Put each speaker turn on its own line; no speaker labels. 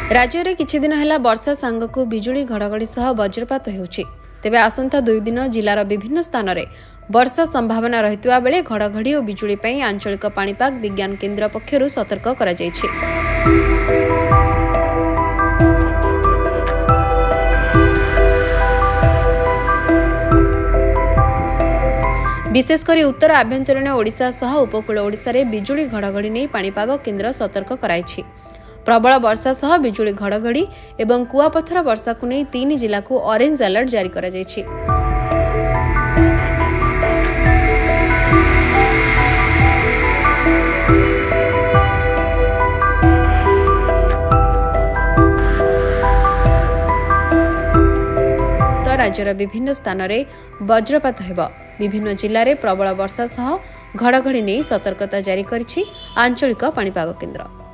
राज्य में किछि दिन है वर्षा सांगकु बिजुली घड़घड़ी सह वज्रपात होउछि। तेबे आसंता 2 दिन जिलार विभिन्न स्थान में वर्षा संभावना रहितबा बेले घड़घड़ी और बिजुली पई आंचलिक पाणीपाग विज्ञान केन्द्र पक्षरु सतर्क करा जायछि। विशेषकर उत्तर आभ्यंतरीण ओडिशा सह उपकूल ओडिशा रे बिजुली घड़घड़ी नहीं पाणीपाग केन्द्र सतर्क कराइछि। प्रबल वर्षा सह बिजुली घड़घड़ी एवं कुआपथर वर्षा को नहीं 3 जिला को ऑरेंज अलर्ट जारी करा जायछि। राज्यर विभिन्न स्थान में वज्रपात हेब। विभिन्न जिले में प्रबल वर्षा सह घड़घड़ी नहीं सतर्कता जारी करिछि आंचलिक पाणीपाग केन्द्र।